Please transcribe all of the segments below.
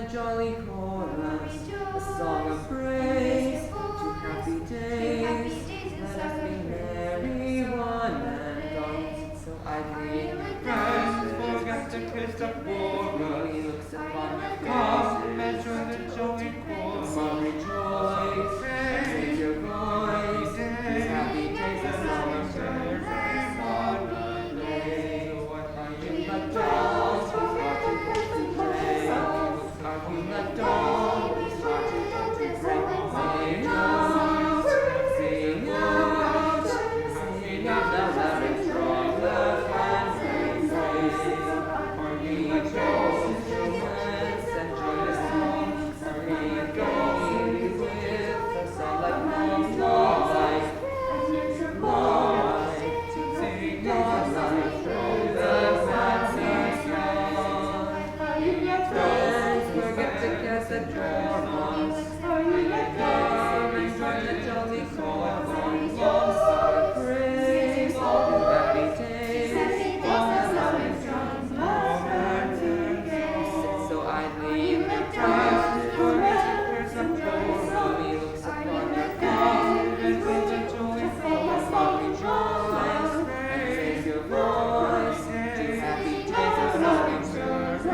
a jolly chorus, a song of praise to happy days. Let us be merry one and all. So idly friends forget to kiss the poor. He looks upon your come and join the jolly chorus. Come on, rejoice, raise your voice. These happy days, a song of praise. Are you like dogs whose hearts you want to break? Are you like dogs whose hearts you want to break? Sing out, sing out the loud and strong, the fans and praise. Rejoice, dance and join the song. Rejoice with the sunlight, long life, sing long life, the fancy song. Don't forget to cast the dormouse. Come and join the jolly chorus. Long praise, happy days, all the loud and strong, so idly in the crowd, forget to curse the poor. He looks upon your come and join the jolly chorus. Rejoice and raise your voice to happy days of loving service.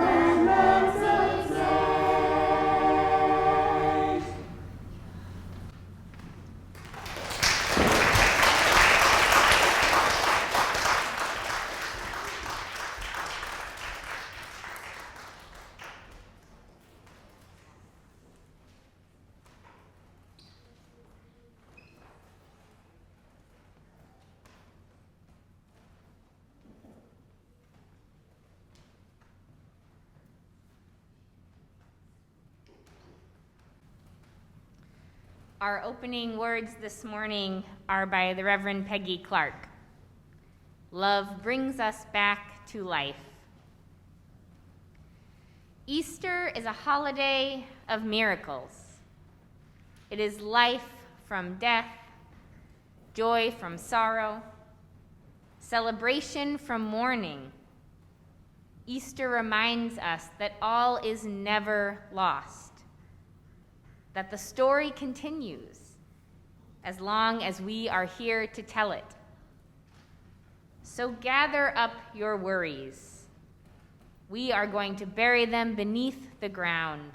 Our opening words this morning are by the Reverend Peggy Clark. Love brings us back to life. Easter is a holiday of miracles. It is life from death, joy from sorrow, celebration from mourning. Easter reminds us that all is never lost, that the story continues as long as we are here to tell it. So gather up your worries. We are going to bury them beneath the ground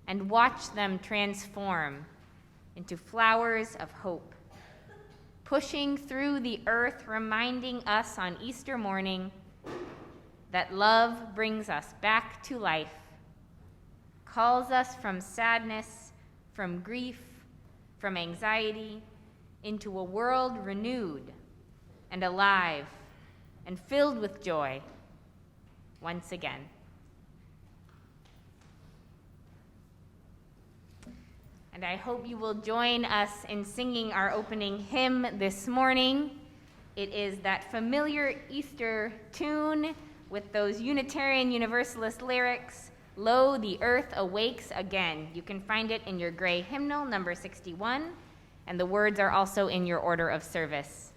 and watch them transform into flowers of hope, pushing through the earth, reminding us on Easter morning that love brings us back to life, calls us from sadness, from grief, from anxiety, into a world renewed and alive and filled with joy once again. And I hope you will join us in singing our opening hymn this morning. It is that familiar Easter tune with those Unitarian Universalist lyrics, "Lo, the earth awakes again." You can find it in your gray hymnal, number 61, and the words are also in your order of service.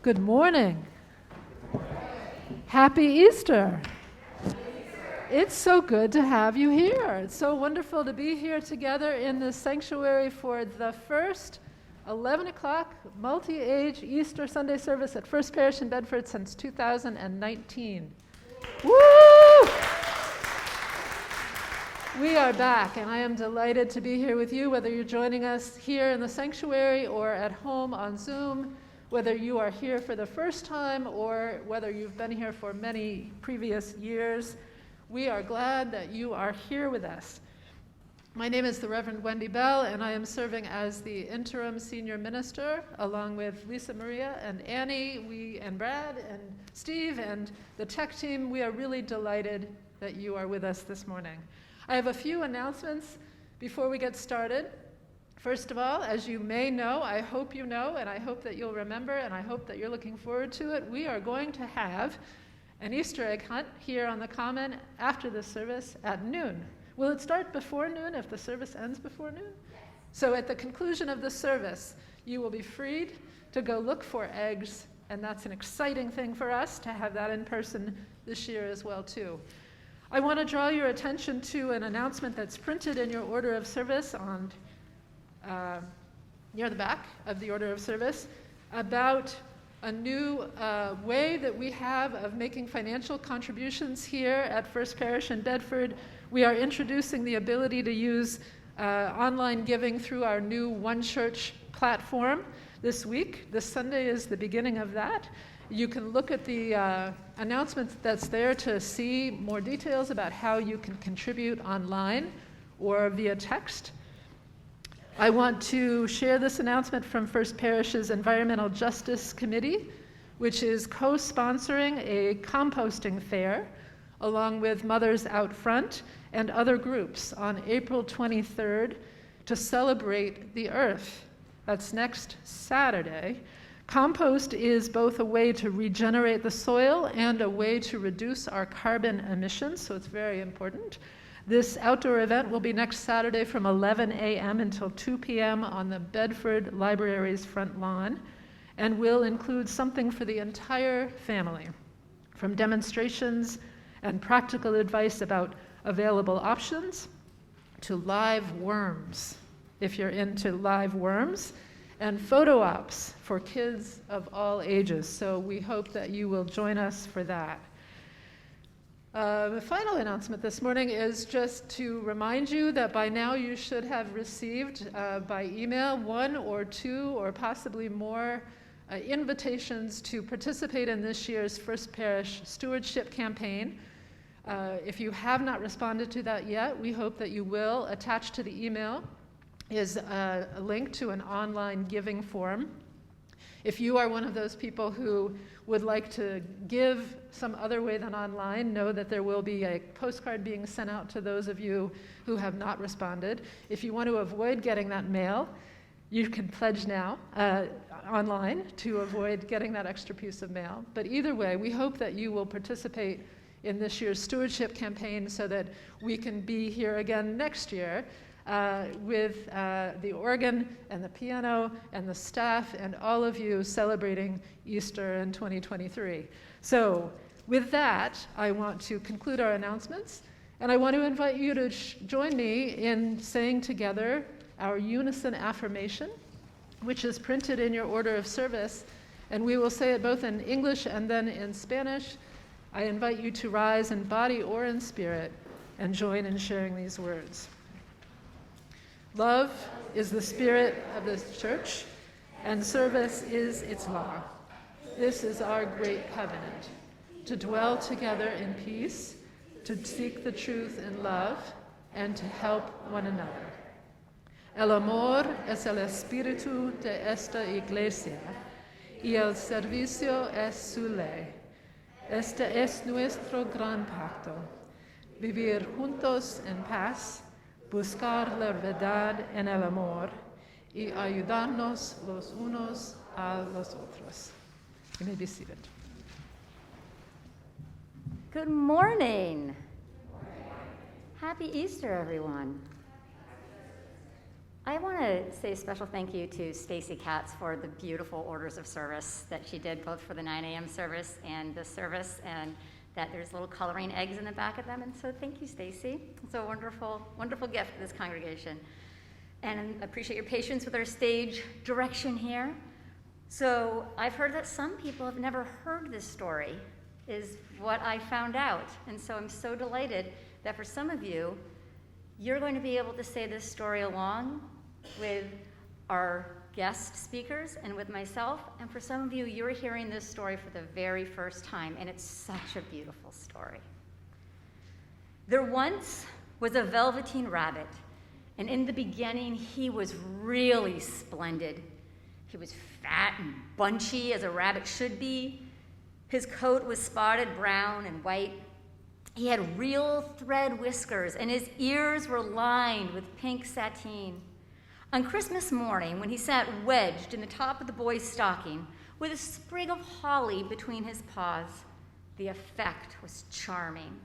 Good morning. Happy Easter. It's so good to have you here. It's so wonderful to be here together in the sanctuary for the first 11 o'clock multi-age Easter Sunday service at First Parish in Bedford since 2019. Woo! We are back, and I am delighted to be here with you, whether you're joining us here in the sanctuary or at home on Zoom, whether you are here for the first time or whether you've been here for many previous years. We are glad that you are here with us. My name is the Reverend Wendy Bell, and I am serving as the interim senior minister, along with Lisa Maria and Annie, and Brad and Steve and the tech team. We are really delighted that you are with us this morning. I have a few announcements before we get started. First of all, as you may know, I hope you know, and I hope that you'll remember, and I hope that you're looking forward to it, we are going to have an Easter egg hunt here on the Common after the service at noon. Will it start before noon if the service ends before noon? Yes. So at the conclusion of the service, you will be freed to go look for eggs, and that's an exciting thing for us to have that in person this year as well, too. I want to draw your attention to an announcement that's printed in your order of service on near the back of the order of service about a new way that we have of making financial contributions here at First Parish in Bedford. We are introducing the ability to use online giving through our new One Church platform this week. This Sunday is the beginning of that. You can look at the announcement that's there to see more details about how you can contribute online or via text. I want to share this announcement from First Parish's Environmental Justice Committee, which is co-sponsoring a composting fair along with Mothers Out Front and other groups on April 23rd to celebrate the earth. That's next Saturday. Compost is both a way to regenerate the soil and a way to reduce our carbon emissions, so it's very important. This outdoor event will be next Saturday from 11 a.m. until 2 p.m. on the Bedford Library's front lawn, and will include something for the entire family, from demonstrations and practical advice about available options to live worms, if you're into live worms, and photo ops for kids of all ages. So we hope that you will join us for that. The final announcement this morning is just to remind you that by now you should have received by email one or two or possibly more invitations to participate in this year's First Parish Stewardship campaign. If you have not responded to that yet, we hope that you will. Attached to the email is a link to an online giving form. If you are one of those people who would like to give some other way than online, know that there will be a postcard being sent out to those of you who have not responded. If you want to avoid getting that mail, you can pledge now online to avoid getting that extra piece of mail. But either way, we hope that you will participate in this year's stewardship campaign so that we can be here again next year with the organ and the piano and the staff and all of you celebrating Easter in 2023. So with that, I want to conclude our announcements, and I want to invite you to join me in saying together our unison affirmation, which is printed in your order of service, and we will say it both in English and then in Spanish. I invite you to rise in body or in spirit and join in sharing these words. Love is the spirit of the church, and service is its law. This is our great covenant, to dwell together in peace, to seek the truth in love, and to help one another. El amor es el espíritu de esta iglesia, y el servicio es su ley. Este es nuestro gran pacto, vivir juntos en paz, buscar la verdad en el amor y ayudarnos los unos a los otros. You may be seated. Good morning. Happy Easter, everyone. I want to say a special thank you to Stacy Katz for the beautiful orders of service that she did, both for the 9 a.m. service and this service, and that there's little coloring eggs in the back of them. And so thank you, Stacy. It's a wonderful, wonderful gift to this congregation. And I appreciate your patience with our stage direction here. So I've heard that some people have never heard this story, is what I found out. And so I'm so delighted that for some of you, you're going to be able to say this story along with our guest speakers and with myself. And for some of you, you're hearing this story for the very first time, and it's such a beautiful story. There once was a Velveteen Rabbit, and in the beginning, he was really splendid. He was fat and bunchy, as a rabbit should be. His coat was spotted brown and white. He had real thread whiskers, and his ears were lined with pink sateen. On Christmas morning, when he sat wedged in the top of the boy's stocking with a sprig of holly between his paws, the effect was charming.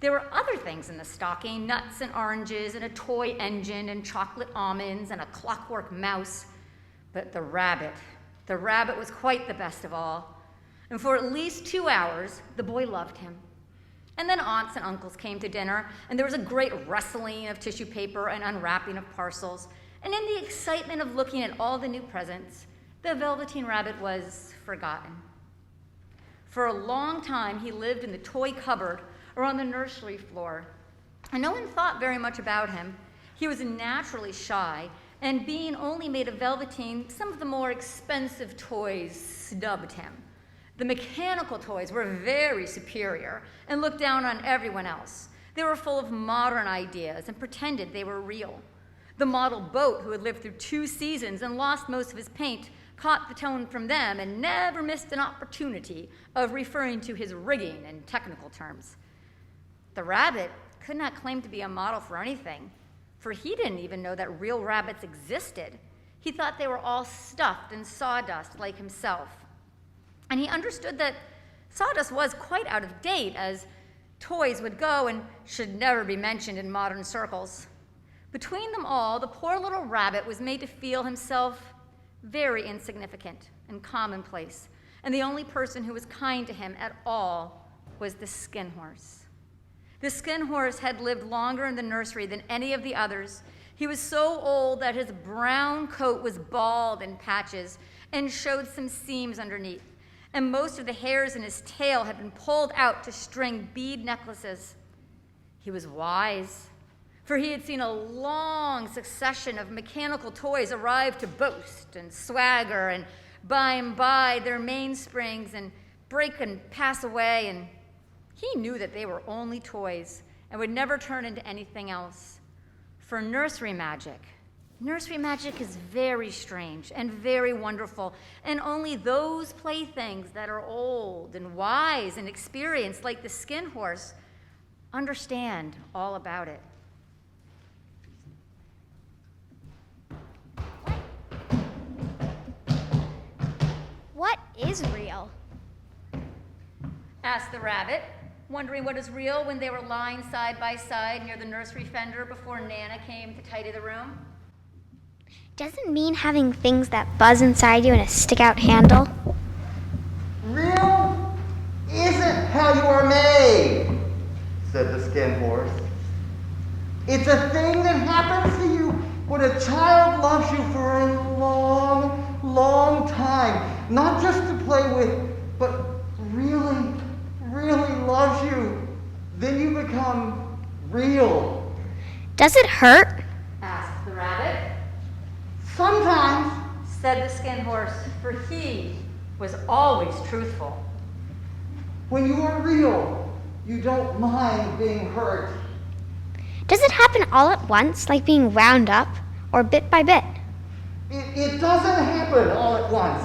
There were other things in the stocking, nuts and oranges and a toy engine and chocolate almonds and a clockwork mouse. But the rabbit was quite the best of all. And for at least 2 hours, the boy loved him. And then aunts and uncles came to dinner, and there was a great rustling of tissue paper and unwrapping of parcels. And in the excitement of looking at all the new presents, the Velveteen Rabbit was forgotten. For a long time, he lived in the toy cupboard or on the nursery floor, and no one thought very much about him. He was naturally shy, and being only made of velveteen, some of the more expensive toys snubbed him. The mechanical toys were very superior and looked down on everyone else. They were full of modern ideas and pretended they were real. The model boat, who had lived through 2 seasons and lost most of his paint, caught the tone from them and never missed an opportunity of referring to his rigging in technical terms. The rabbit could not claim to be a model for anything, for he didn't even know that real rabbits existed. He thought they were all stuffed in sawdust like himself. And he understood that sawdust was quite out of date, as toys would go and should never be mentioned in modern circles. Between them all, the poor little rabbit was made to feel himself very insignificant and commonplace, and the only person who was kind to him at all was the skin horse. The skin horse had lived longer in the nursery than any of the others. He was so old that his brown coat was bald in patches and showed some seams underneath, and most of the hairs in his tail had been pulled out to string bead necklaces. He was wise, for he had seen a long succession of mechanical toys arrive to boast and swagger and by and by their mainsprings and break and pass away, and he knew that they were only toys and would never turn into anything else. For nursery magic is very strange and very wonderful, and only those playthings that are old and wise and experienced, like the skin horse, understand all about it. What is real? Asked the rabbit, wondering what is real when they were lying side by side near the nursery fender before Nana came to tidy the room. Doesn't mean having things that buzz inside you and a stick-out handle. Real isn't how you are made, said the skin horse. It's a thing that happens to you when a child loves you for a long, long time. Not just to play with, but really, really loves you. Then you become real. Does it hurt? Asked the rabbit. Sometimes, Said the skin horse, for he was always truthful. when you are real, you don't mind being hurt. Does it happen all at once, like being wound up, or bit by bit? It doesn't happen all at once.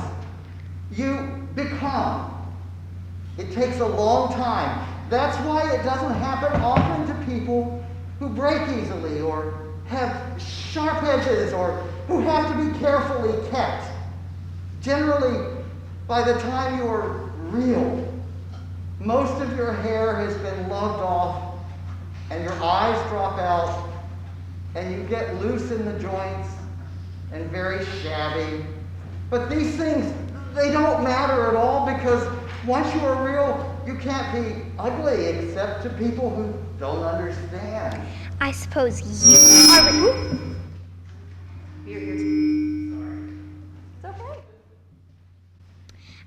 You become. It takes a long time. That's why it doesn't happen often to people who break easily or have sharp edges or who have to be carefully kept. Generally, by the time you are real, most of your hair has been lugged off and your eyes drop out and you get loose in the joints and very shabby. But these things, they don't matter at all, because once you are real, you can't be ugly except to people who don't understand. I suppose you are real. It's okay.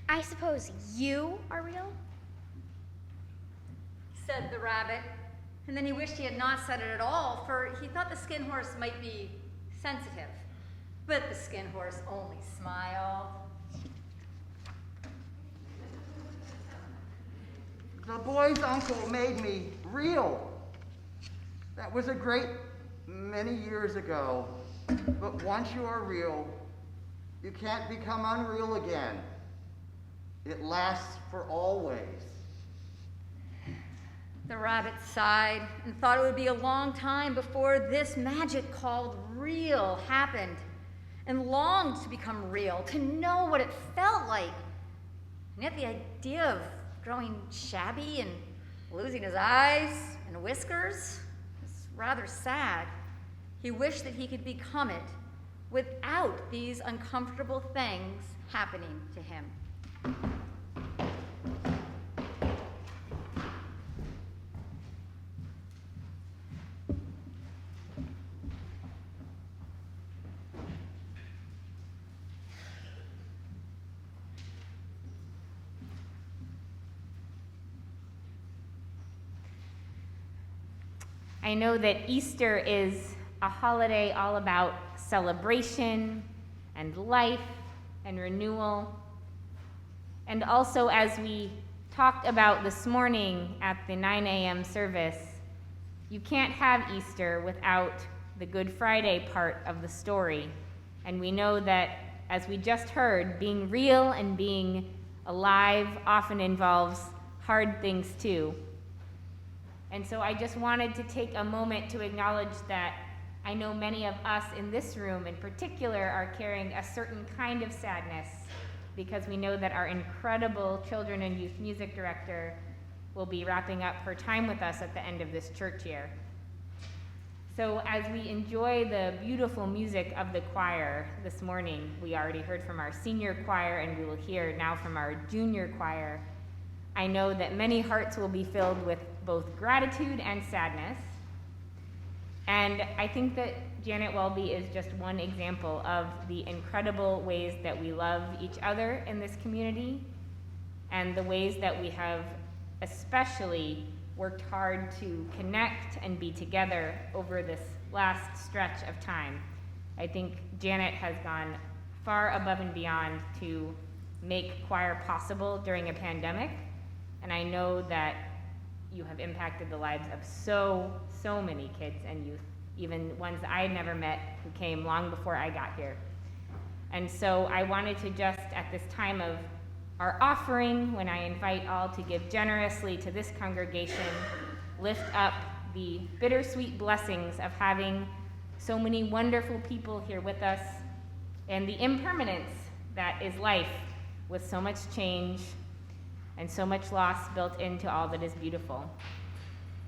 I suppose you are real? Said the rabbit, and then he wished he had not said it at all, for he thought the skin horse might be sensitive. But the skin horse only smiled. The boy's uncle made me real. That was a great many years ago. But once you are real, you can't become unreal again. It lasts for always. The rabbit sighed and thought it would be a long time before this magic called real happened, and longed to become real, to know what it felt like. And yet the idea of growing shabby and losing his eyes and whiskers was rather sad. He wished that he could become it without these uncomfortable things happening to him. I know that Easter is a holiday all about celebration and life and renewal. And also, as we talked about this morning at the 9 a.m. service, you can't have Easter without the Good Friday part of the story. And we know that, as we just heard, being real and being alive often involves hard things too. And so I just wanted to take a moment to acknowledge that I know many of us in this room in particular are carrying a certain kind of sadness, because we know that our incredible children and youth music director will be wrapping up her time with us at the end of this church year. So as we enjoy the beautiful music of the choir this morning, we already heard from our senior choir, and we will hear now from our junior choir. I know that many hearts will be filled with both gratitude and sadness. And I think that Janet Welby is just one example of the incredible ways that we love each other in this community, and the ways that we have especially worked hard to connect and be together over this last stretch of time. I think Janet has gone far above and beyond to make choir possible during a pandemic, and I know that you have impacted the lives of so many kids and youth, even ones that I had never met who came long before I got here. And so I wanted to just, at this time of our offering, when I invite all to give generously to this congregation, lift up the bittersweet blessings of having so many wonderful people here with us, and the impermanence that is life, with so much change and so much loss built into all that is beautiful.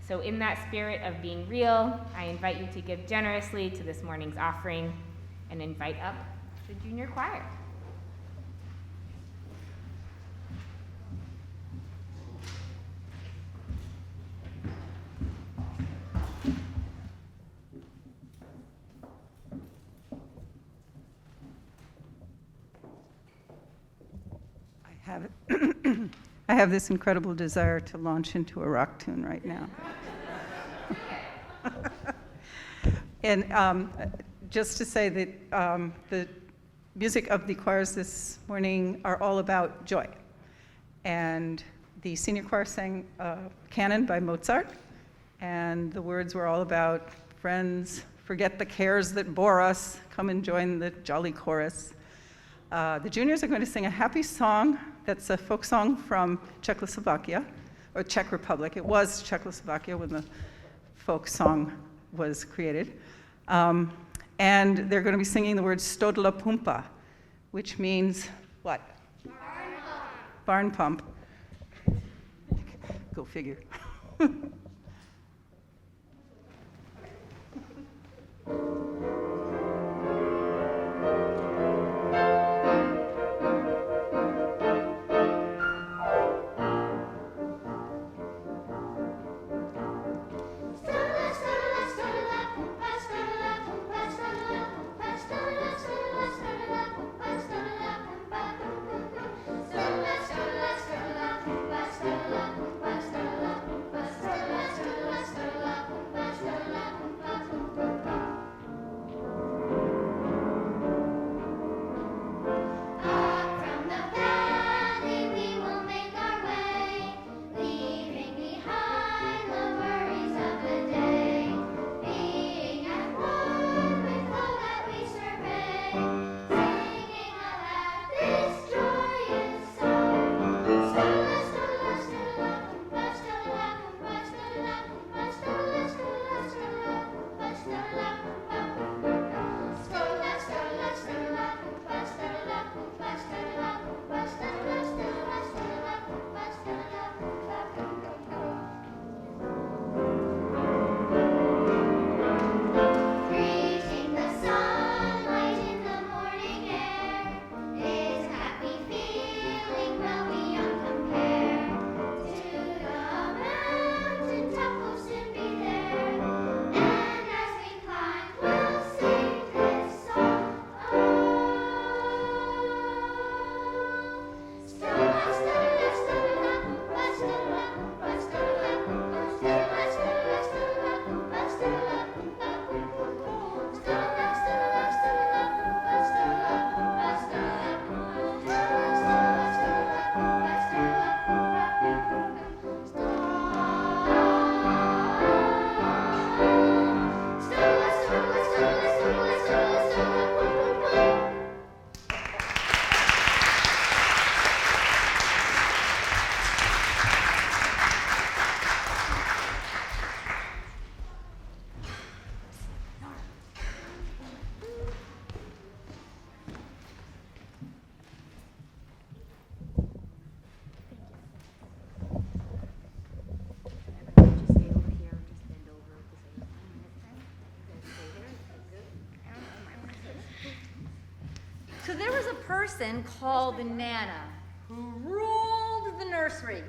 So in that spirit of being real, I invite you to give generously to this morning's offering, and invite up the junior choir. I have this incredible desire to launch into a rock tune right now. And just to say that the music of the choirs this morning are all about joy. And the senior choir sang Canon by Mozart, and the words were all about friends, forget the cares that bore us, come and join the jolly chorus. The juniors are going to sing a happy song that's a folk song from Czechoslovakia, or Czech Republic. It was Czechoslovakia when the folk song was created. And they're going to be singing the word Stodla Pumpa, which means what? Barn pump. Go figure. person called Nana, who ruled the nursery.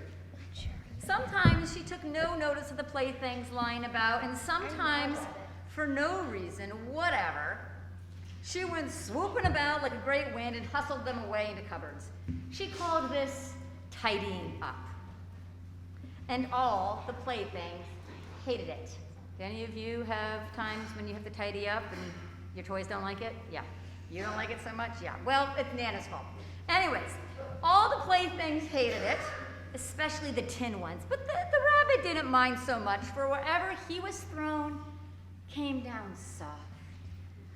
Sometimes she took no notice of the playthings lying about, and sometimes, for no reason whatever, she went swooping about like a great wind and hustled them away into cupboards. She called this tidying up. And all the playthings hated it. Do any of you have times when you have to tidy up and your toys don't like it? Yeah. You don't like it so much? Yeah. Well, it's Nana's fault. Anyways, all the playthings hated it, especially the tin ones. But the rabbit didn't mind so much, for wherever he was thrown came down soft.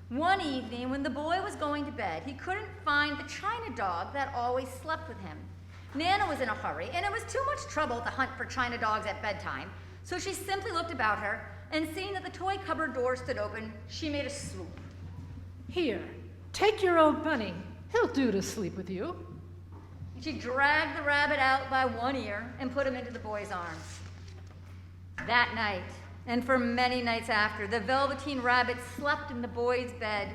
One evening, when the boy was going to bed, he couldn't find the china dog that always slept with him. Nana was in a hurry, and it was too much trouble to hunt for china dogs at bedtime, so she simply looked about her, and seeing that the toy cupboard door stood open, she made a swoop. Here, take your old bunny. He'll do to sleep with you. She dragged the rabbit out by one ear and put him into the boy's arms. That night, and for many nights after, the Velveteen Rabbit slept in the boy's bed.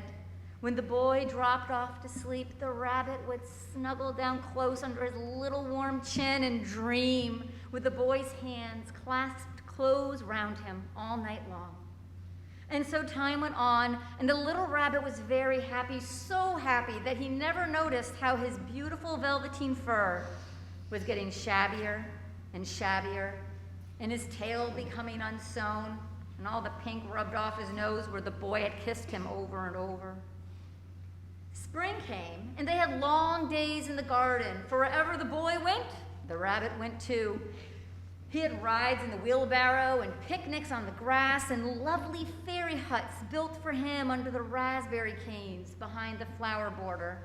When the boy dropped off to sleep, the rabbit would snuggle down close under his little warm chin and dream with the boy's hands clasped close round him all night long. And so time went on, and the little rabbit was very happy, so happy that he never noticed how his beautiful velveteen fur was getting shabbier and shabbier, and his tail becoming unsewn, and all the pink rubbed off his nose where the boy had kissed him over and over. Spring came, and they had long days in the garden, for wherever the boy went, the rabbit went too. He had rides in the wheelbarrow and picnics on the grass and lovely fairy huts built for him under the raspberry canes behind the flower border.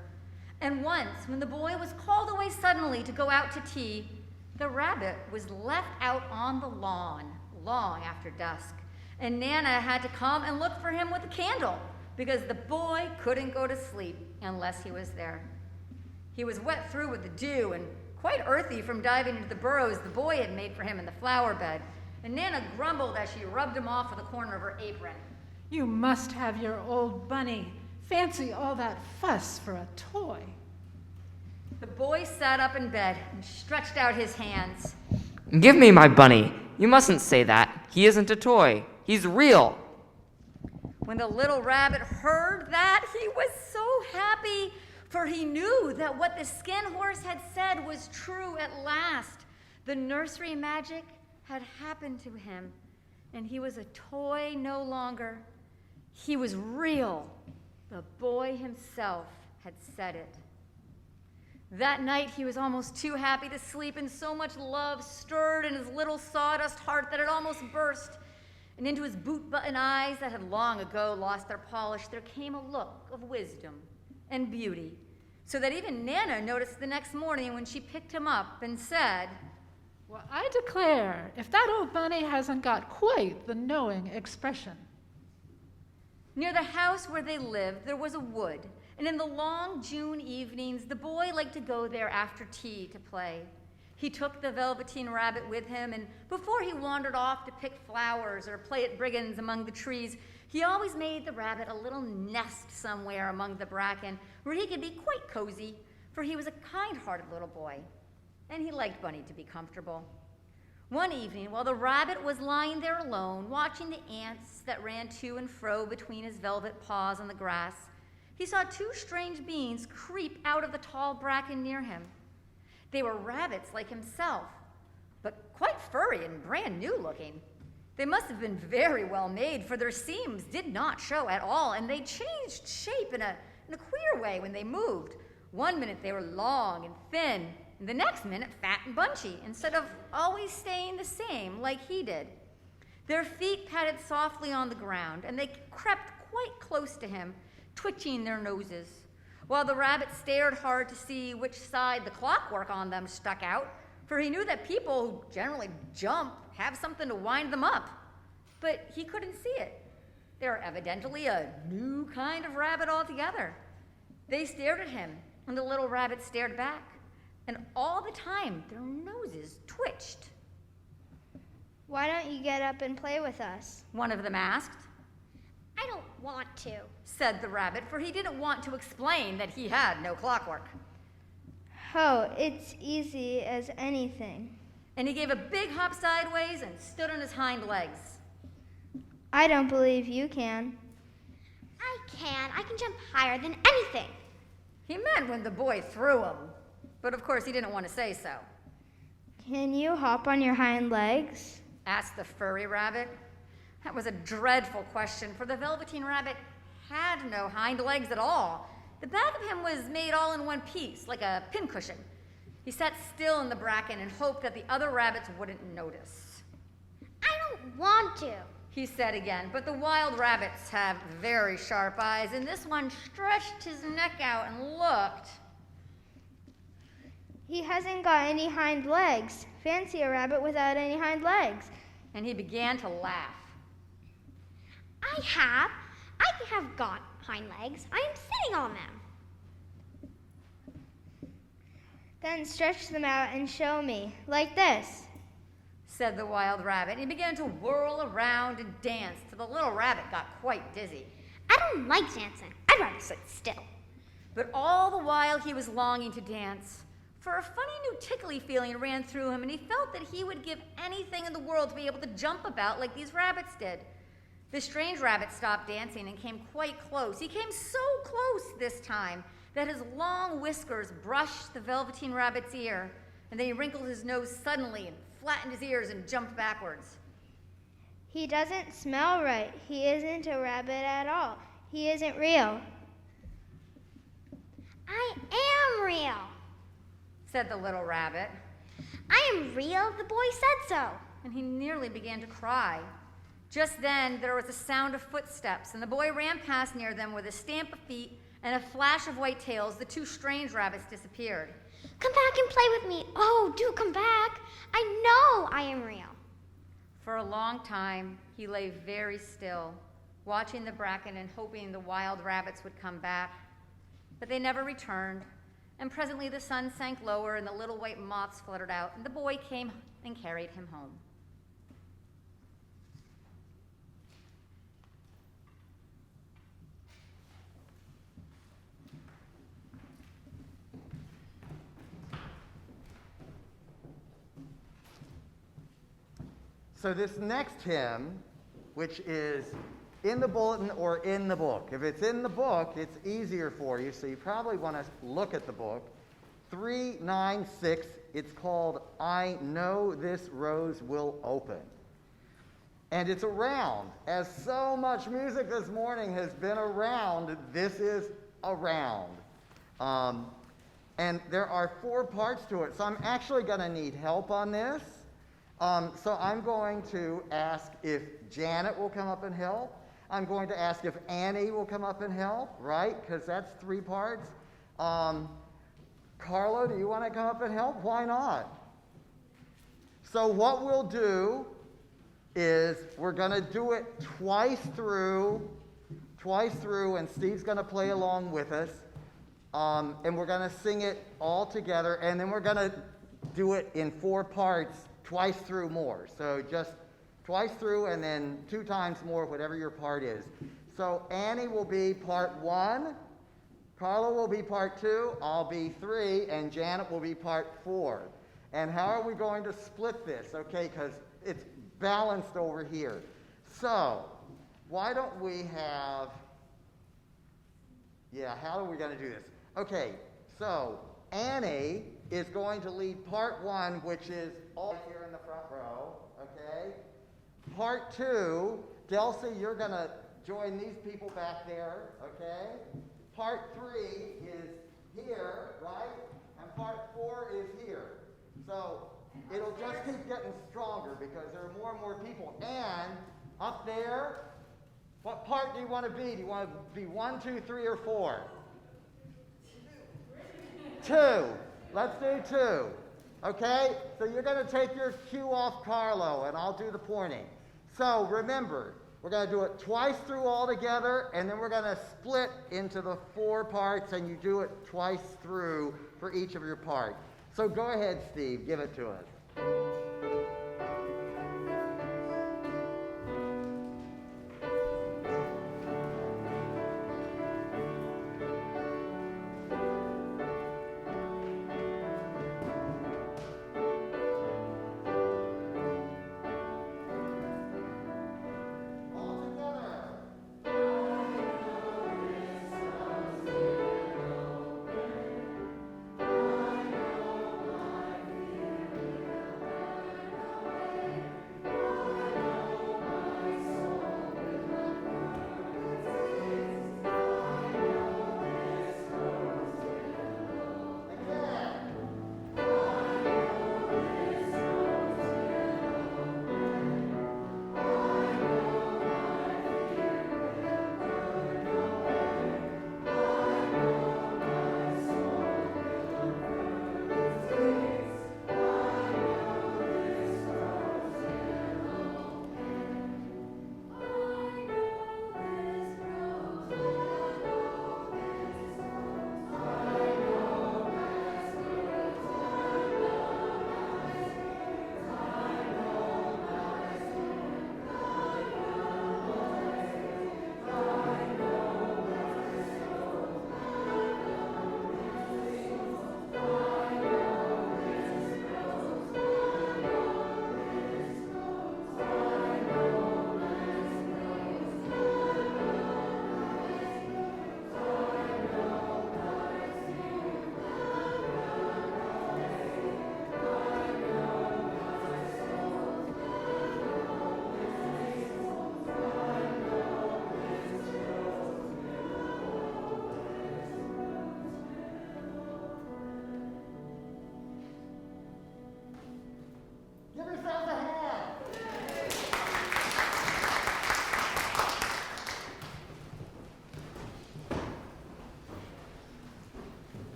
And once, when the boy was called away suddenly to go out to tea, the rabbit was left out on the lawn long after dusk, and Nana had to come and look for him with a candle because the boy couldn't go to sleep unless he was there. He was wet through with the dew and quite earthy from diving into the burrows the boy had made for him in the flower bed, and Nana grumbled as she rubbed him off with the corner of her apron. You must have your old bunny. Fancy all that fuss for a toy. The boy sat up in bed and stretched out his hands. Give me my bunny. You mustn't say that. He isn't a toy. He's real. When the little rabbit heard that, he was so happy, for he knew that what the skin horse had said was true at last. The nursery magic had happened to him, and he was a toy no longer. He was real. The boy himself had said it. That night, he was almost too happy to sleep, and so much love stirred in his little sawdust heart that it almost burst. And into his boot-button eyes that had long ago lost their polish, there came a look of wisdom and beauty, so that even Nana noticed the next morning when she picked him up and said, Well, I declare, if that old bunny hasn't got quite the knowing expression. Near the house where they lived, there was a wood, and in the long June evenings, the boy liked to go there after tea to play. He took the Velveteen Rabbit with him, and before he wandered off to pick flowers or play at brigands among the trees, he always made the rabbit a little nest somewhere among the bracken where he could be quite cozy, for he was a kind-hearted little boy, and he liked Bunny to be comfortable. One evening, while the rabbit was lying there alone, watching the ants that ran to and fro between his velvet paws on the grass, he saw two strange beings creep out of the tall bracken near him. They were rabbits like himself, but quite furry and brand new looking. They must have been very well made, for their seams did not show at all, and they changed shape in a queer way when they moved. One minute they were long and thin, and the next minute fat and bunchy, instead of always staying the same like he did. Their feet patted softly on the ground, and they crept quite close to him, twitching their noses, while the rabbit stared hard to see which side the clockwork on them stuck out, for he knew that people who generally jump have something to wind them up. But he couldn't see it. They were evidently a new kind of rabbit altogether. They stared at him, and the little rabbit stared back, and all the time their noses twitched. Why don't you get up and play with us? One of them asked. I don't want to, said the rabbit, for he didn't want to explain that he had no clockwork. Oh, it's easy as anything. And he gave a big hop sideways and stood on his hind legs. I don't believe you can. I can. I can jump higher than anything. He meant when the boy threw him, but of course he didn't want to say so. Can you hop on your hind legs? Asked the furry rabbit. That was a dreadful question, for the Velveteen Rabbit had no hind legs at all. The back of him was made all in one piece, like a pincushion. He sat still in the bracken and hoped that the other rabbits wouldn't notice. I don't want to. He said again, but the wild rabbits have very sharp eyes, and this one stretched his neck out and looked. He hasn't got any hind legs. Fancy a rabbit without any hind legs. And he began to laugh. I have got hind legs. I am sitting on them. Then stretch them out and show me, like this, said the wild rabbit. He began to whirl around and dance till the little rabbit got quite dizzy. I don't like dancing. I'd rather sit still. But all the while he was longing to dance, for a funny new tickly feeling ran through him, and he felt that he would give anything in the world to be able to jump about like these rabbits did. The strange rabbit stopped dancing and came quite close. He came so close this time that his long whiskers brushed the Velveteen Rabbit's ear, and then he wrinkled his nose suddenly and flattened his ears and jumped backwards. He doesn't smell right. He isn't a rabbit at all. He isn't real. I am real, said the little rabbit. I am real. The boy said so. And he nearly began to cry. Just then, there was a sound of footsteps, and the boy ran past near them with a stamp of feet and a flash of white tails. The two strange rabbits disappeared. Come back and play with me. Oh, do come back. I know I am real. For a long time, he lay very still, watching the bracken and hoping the wild rabbits would come back. But they never returned, and presently the sun sank lower and the little white moths fluttered out, and the boy came and carried him home. So this next hymn, which is in the bulletin or in the book. If it's in the book, it's easier for you, so you probably want to look at the book. 396, it's called I Know This Rose Will Open. And it's around. As so much music this morning has been around, this is around. And there are 4 parts to it, so I'm actually going to need help on this. So I'm going to ask if Janet will come up and help. I'm going to ask if Annie will come up and help, right? Because that's 3 parts. Carlo, do you want to come up and help? Why not? So what we'll do is we're going to do it twice through, and Steve's going to play along with us. And we're going to sing it all together, and then we're going to do it in 4 parts, twice through more. So just twice through and then 2 times more, whatever your part is. So Annie will be part 1, Carla will be part 2, I'll be 3, and Janet will be part 4. And how are we going to split this? Okay, because it's balanced over here. So why don't we have, how are we going to do this? Okay, so Annie is going to lead part 1, which is all here in the front row, okay? Part 2, Delcy, you're going to join these people back there, okay? Part 3 is here, right? And part 4 is here. So it'll just keep getting stronger because there are more and more people. And up there, what part do you want to be? Do you want to be 1, 2, 3, or 4? 2. Let's do 2. Okay? So you're going to take your cue off Carlo, and I'll do the pointing. So remember, we're going to do it twice through all together, and then we're going to split into the 4 parts, and you do it twice through for each of your parts. So go ahead, Steve. Give it to us.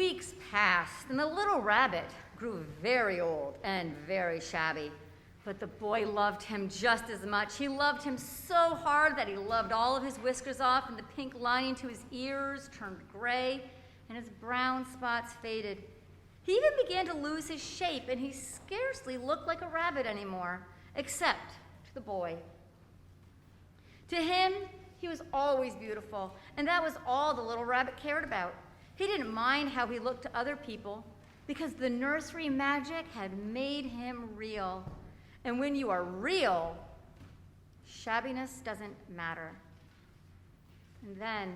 weeks passed, and the little rabbit grew very old and very shabby. But the boy loved him just as much. He loved him so hard that he loved all of his whiskers off, and the pink lining to his ears turned gray, and his brown spots faded. He even began to lose his shape, and he scarcely looked like a rabbit anymore, except to the boy. To him, he was always beautiful, and that was all the little rabbit cared about. He didn't mind how he looked to other people, because the nursery magic had made him real. And when you are real, shabbiness doesn't matter. And then,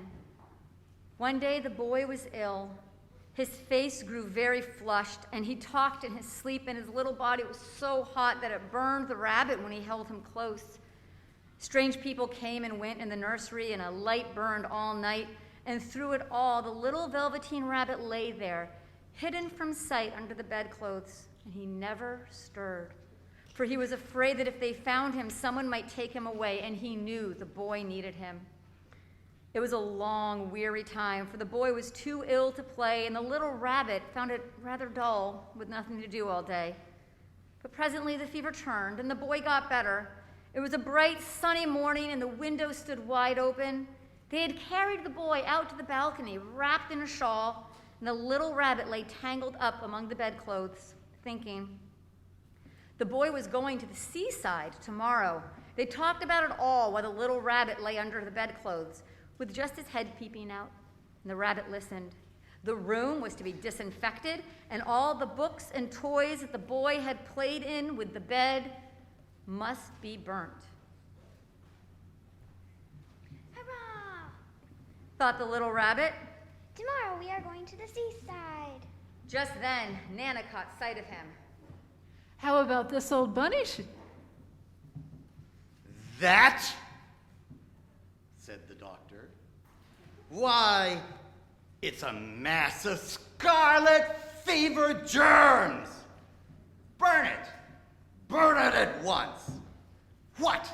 one day the boy was ill. His face grew very flushed, and he talked in his sleep, and his little body was so hot that it burned the rabbit when he held him close. Strange people came and went in the nursery, and a light burned all night, and through it all, the little Velveteen Rabbit lay there, hidden from sight under the bedclothes, and he never stirred. For he was afraid that if they found him, someone might take him away, and he knew the boy needed him. It was a long, weary time, for the boy was too ill to play, and the little rabbit found it rather dull, with nothing to do all day. But presently the fever turned, and the boy got better. It was a bright, sunny morning, and the window stood wide open. They had carried the boy out to the balcony, wrapped in a shawl, and the little rabbit lay tangled up among the bedclothes, thinking. The boy was going to the seaside tomorrow. They talked about it all while the little rabbit lay under the bedclothes, with just his head peeping out, and the rabbit listened. The room was to be disinfected, and all the books and toys that the boy had played in with the bed must be burnt. Hurrah! Thought the little rabbit. Tomorrow we are going to the seaside. Just then, Nana caught sight of him. How about this old bunny? That, said the doctor. Why, it's a mass of scarlet fever germs. Burn it. Burn it at once. What?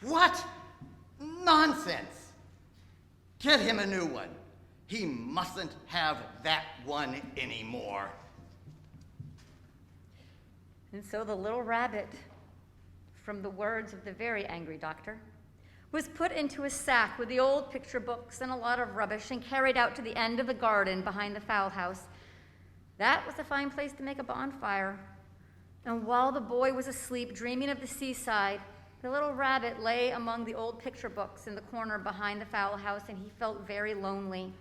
What? Nonsense. Get him a new one. He mustn't have that one anymore. And so the little rabbit, from the words of the very angry doctor, was put into a sack with the old picture books and a lot of rubbish and carried out to the end of the garden behind the fowl house. That was a fine place to make a bonfire. And while the boy was asleep, dreaming of the seaside, the little rabbit lay among the old picture books in the corner behind the fowl house, and he felt very lonely.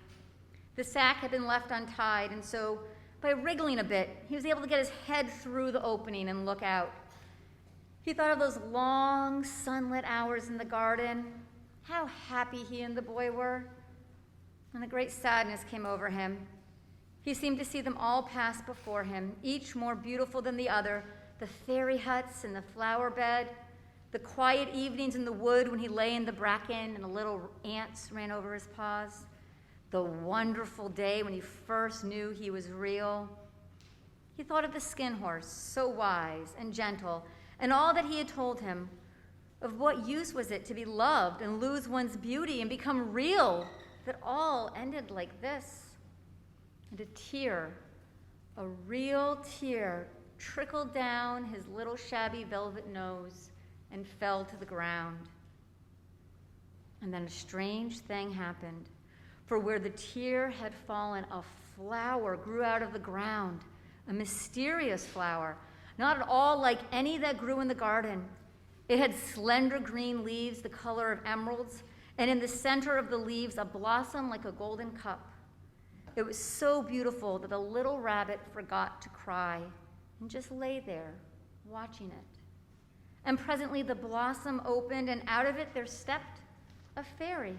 The sack had been left untied, and so by wriggling a bit, he was able to get his head through the opening and look out. He thought of those long, sunlit hours in the garden, how happy he and the boy were, and a great sadness came over him. He seemed to see them all pass before him, each more beautiful than the other, the fairy huts and the flower bed, the quiet evenings in the wood when he lay in the bracken and the little ants ran over his paws, the wonderful day when he first knew he was real. He thought of the skin horse, so wise and gentle, and all that he had told him. Of what use was it to be loved and lose one's beauty and become real, that all ended like this? And a tear, a real tear, trickled down his little shabby velvet nose and fell to the ground. And then a strange thing happened. For where the tear had fallen, a flower grew out of the ground, a mysterious flower, not at all like any that grew in the garden. It had slender green leaves the color of emeralds, and in the center of the leaves a blossom like a golden cup. It was so beautiful that the little rabbit forgot to cry and just lay there, watching it. And presently the blossom opened, and out of it there stepped a fairy.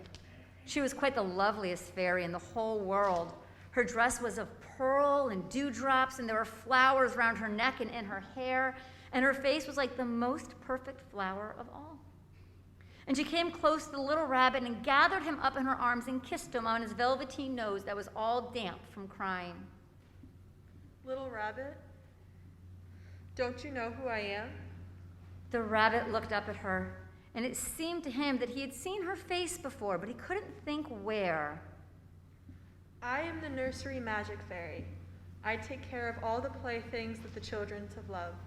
She was quite the loveliest fairy in the whole world. Her dress was of pearl and dewdrops, and there were flowers round her neck and in her hair, and her face was like the most perfect flower of all. And she came close to the little rabbit and gathered him up in her arms and kissed him on his velveteen nose that was all damp from crying. Little rabbit, don't you know who I am? The rabbit looked up at her, and it seemed to him that he had seen her face before, but he couldn't think where. I am the Nursery magic fairy. I take care of all the playthings that the children have loved.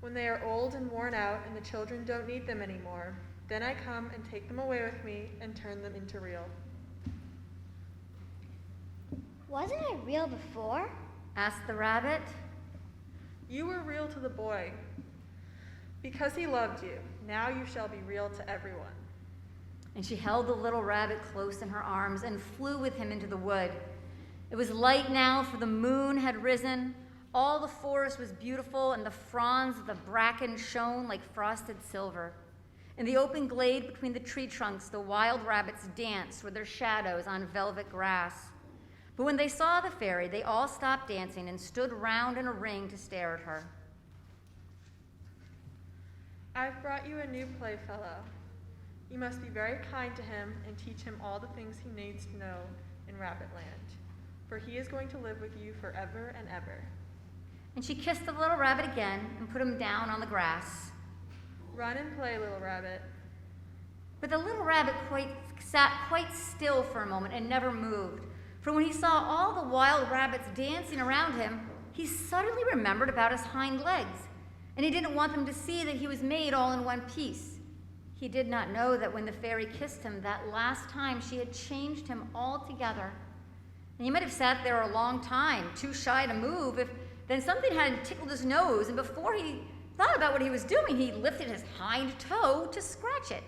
When they are old and worn out and the children don't need them anymore, then I come and take them away with me and turn them into real. Wasn't I real before? asked the rabbit. You were real to the boy. Because he loved you, now you shall be real to everyone. And she held the little rabbit close in her arms and flew with him into the wood. It was light now, for the moon had risen. All the forest was beautiful, and the fronds of the bracken shone like frosted silver. In the open glade between the tree trunks, the wild rabbits danced with their shadows on velvet grass. But when they saw the fairy, they all stopped dancing and stood round in a ring to stare at her. I've brought you a new playfellow. You must be very kind to him and teach him all the things he needs to know in Rabbitland, for he is going to live with you forever and ever. And she kissed the little rabbit again and put him down on the grass. Run and play, little rabbit. But the little rabbit sat quite still for a moment and never moved. For when he saw all the wild rabbits dancing around him, he suddenly remembered about his hind legs, and he didn't want them to see that he was made all in one piece. He did not know that when the fairy kissed him that last time, she had changed him altogether. And he might have sat there a long time, too shy to move, if then something had tickled his nose, and before he thought about what he was doing, he lifted his hind toe to scratch it.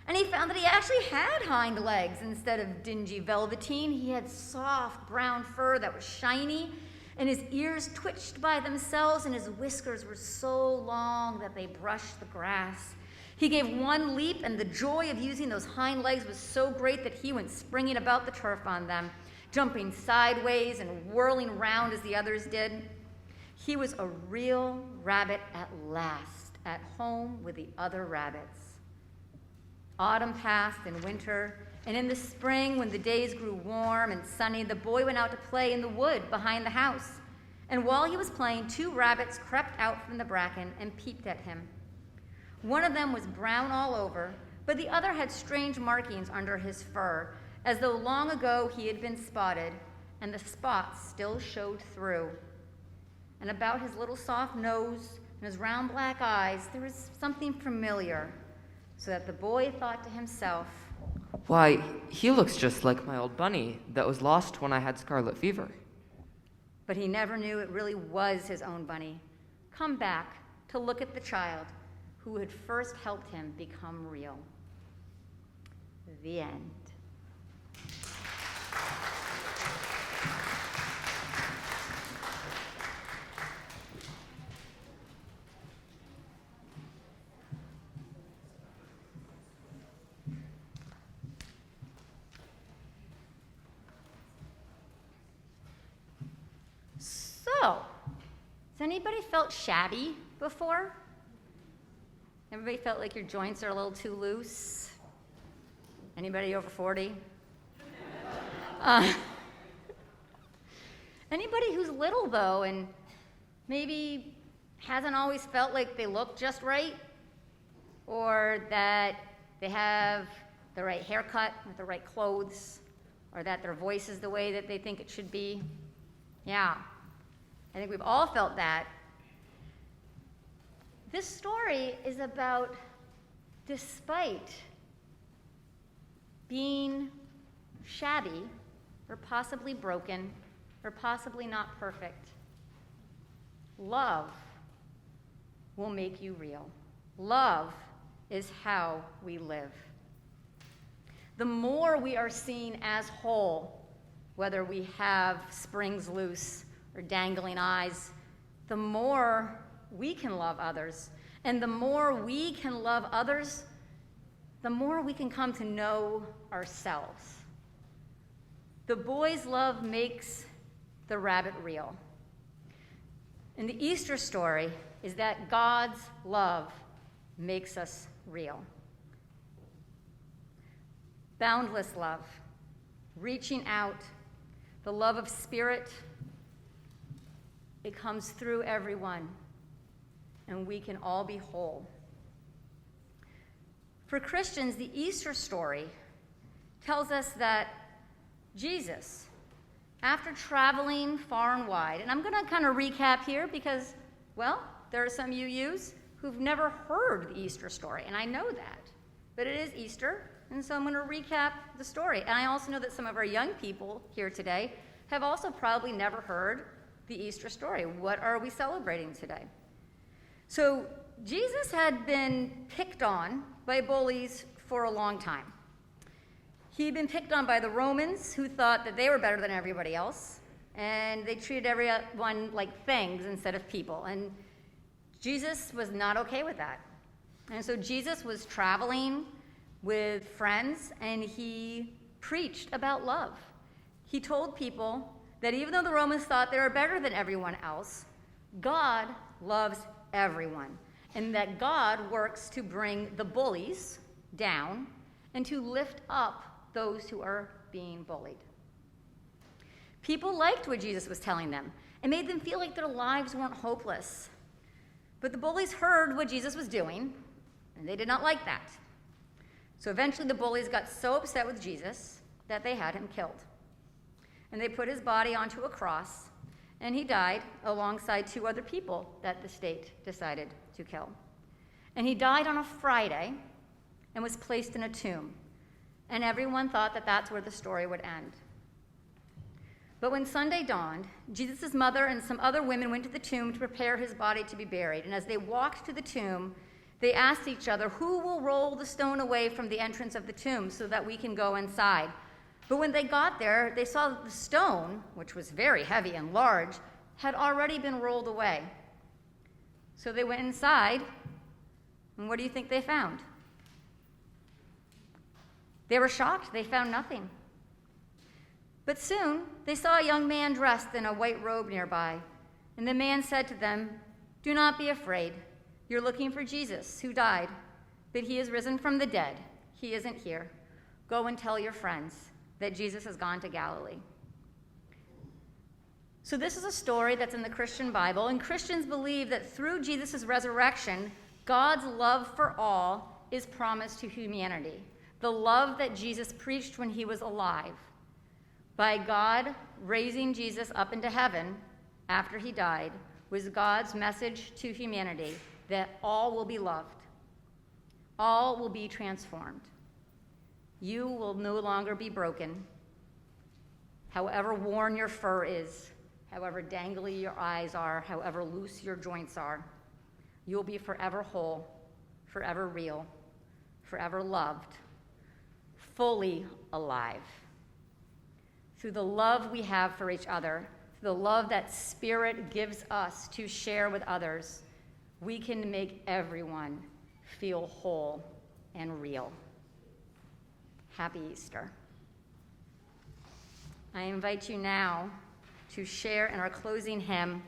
And he found that he actually had hind legs instead of dingy velveteen. He had soft brown fur that was shiny, and his ears twitched by themselves, and his whiskers were so long that they brushed the grass. He gave one leap, and the joy of using those hind legs was so great that he went springing about the turf on them, jumping sideways and whirling round as the others did. He was a real rabbit at last, at home with the other rabbits. Autumn passed and winter, and in the spring, when the days grew warm and sunny, the boy went out to play in the wood behind the house. And while he was playing, 2 rabbits crept out from the bracken and peeped at him. One of them was brown all over, but the other had strange markings under his fur, as though long ago he had been spotted, and the spots still showed through. And about his little soft nose and his round black eyes, there was something familiar, so that the boy thought to himself, Why, he looks just like my old bunny that was lost when I had scarlet fever. but he never knew it really was his own bunny, come back to look at the child who had first helped him become real. The end. So, has anybody felt shabby before? Everybody felt like your joints are a little too loose? Anybody over 40? Anybody who's little, though, and maybe hasn't always felt like they look just right? Or that they have the right haircut with the right clothes? Or that their voice is the way that they think it should be? Yeah. I think we've all felt that. This story is about, despite being shabby or possibly broken or possibly not perfect, love will make you real. Love is how we live. The more we are seen as whole, whether we have springs loose or dangling eyes, the more we can love others. And the more we can love others, the more we can come to know ourselves. The boy's love makes the rabbit real. And the Easter story is that God's love makes us real. Boundless love, reaching out, the love of spirit, it comes through everyone, and we can all be whole. For Christians, the Easter story tells us that Jesus, After traveling far and wide, and I'm going to kind of recap here because, well, there are some UUs who've never heard the Easter story, and I know that. But it is Easter, and so I'm going to recap the story. And I also know that some of our young people here today have also probably never heard the Easter story. What are we celebrating today? So Jesus had been picked on by bullies for a long time. He'd been picked on by the Romans, who thought that they were better than everybody else, and they treated everyone like things instead of people. And Jesus was not okay with that. And so Jesus was traveling with friends, and he preached about love. He told people that even though the Romans thought they were better than everyone else, God loves everyone, and that God works to bring the bullies down and to lift up those who are being bullied. People liked what Jesus was telling them. It made them feel like their lives weren't hopeless. But the bullies heard what Jesus was doing, and they did not like that. So eventually the bullies got so upset with Jesus that they had him killed. And they put his body onto a cross, and he died alongside 2 other people that the state decided to kill. And he died on a Friday and was placed in a tomb. And everyone thought that that's where the story would end. But when Sunday dawned, Jesus' mother and some other women went to the tomb to prepare his body to be buried. And as they walked to the tomb, they asked each other, "Who will roll the stone away from the entrance of the tomb so that we can go inside?" But when they got there, they saw that the stone, which was very heavy and large, had already been rolled away. So they went inside, and what do you think they found? They were shocked. They found nothing. But soon, they saw a young man dressed in a white robe nearby. And the man said to them, "Do not be afraid. You're looking for Jesus, who died, but he is risen from the dead. He isn't here. Go and tell your friends that Jesus has gone to Galilee." So this is a story that's in the Christian Bible, and Christians believe that through Jesus' resurrection, God's love for all is promised to humanity. The love that Jesus preached when he was alive. By God raising Jesus up into heaven after he died was God's message to humanity that all will be loved. All will be transformed. You will no longer be broken. However worn your fur is, however dangly your eyes are, however loose your joints are, you will be forever whole, forever real, forever loved, fully alive. Through the love we have for each other, through the love that Spirit gives us to share with others, we can make everyone feel whole and real. Happy Easter. I invite you now to share in our closing hymn,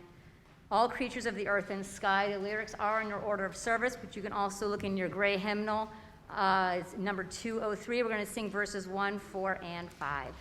"All Creatures of the Earth and Sky." The lyrics are in your order of service, but you can also look in your gray hymnal. It's number 203. We're going to sing verses 1, 4, and 5.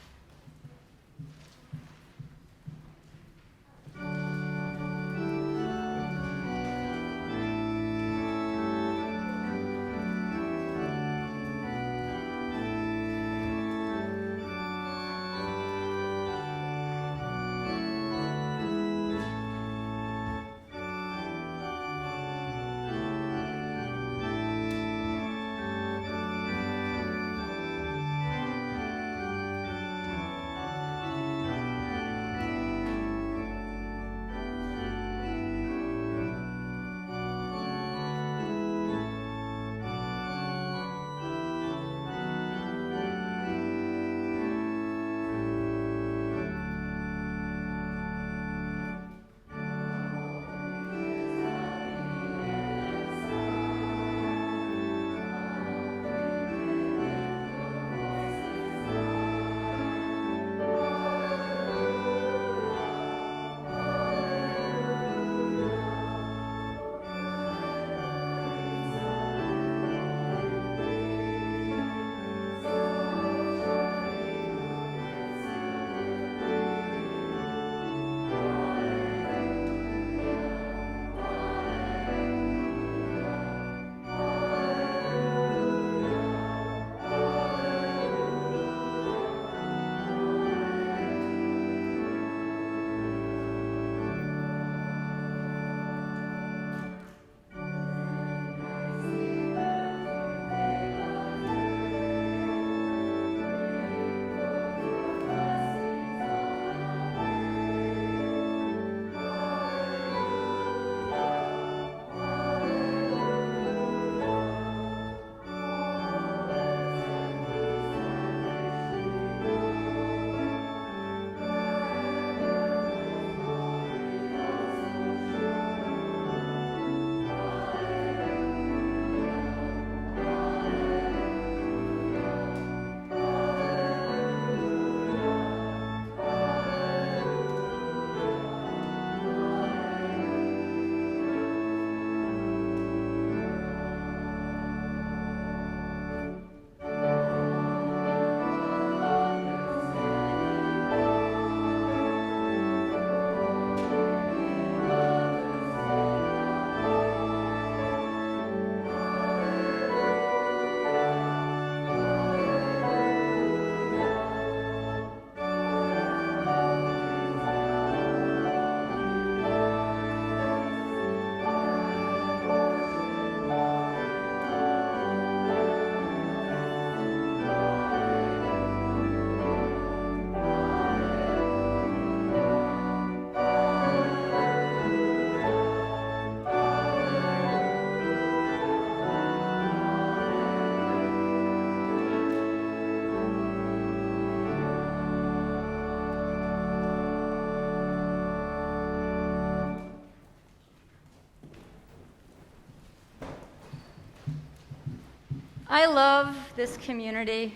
I love this community.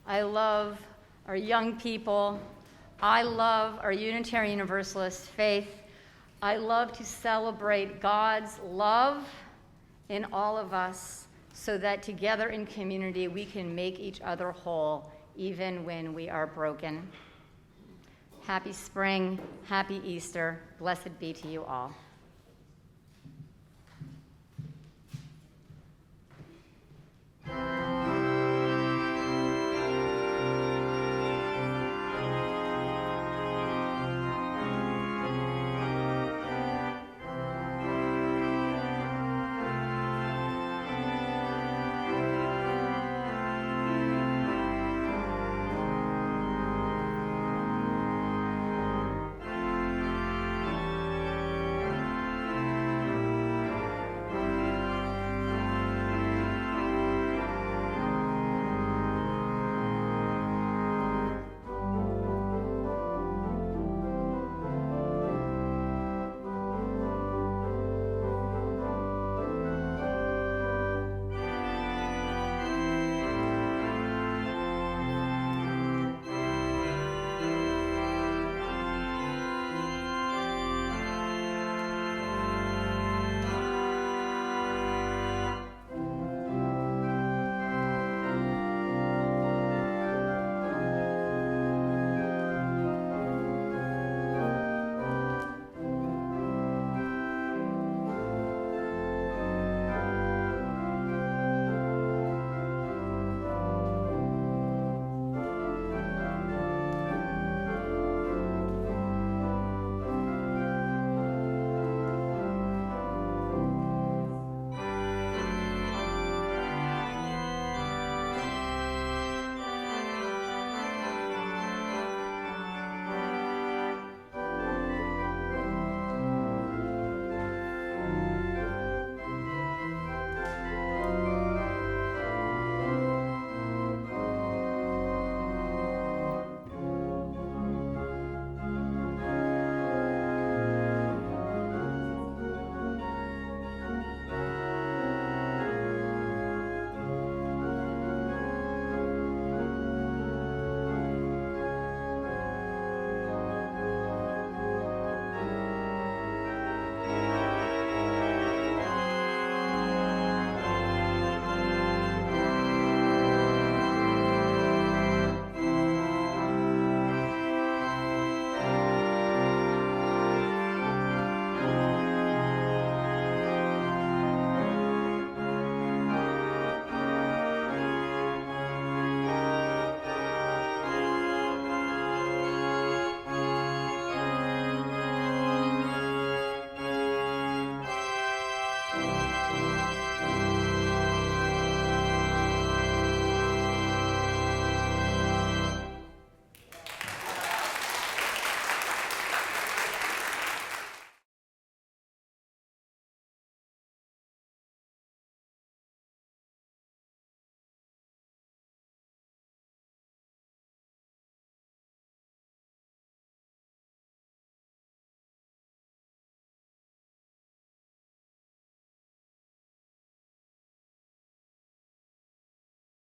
I love our young people. I love our Unitarian Universalist faith. I love to celebrate God's love in all of us so that together in community we can make each other whole even when we are broken. Happy spring, happy Easter. Blessed be to you all.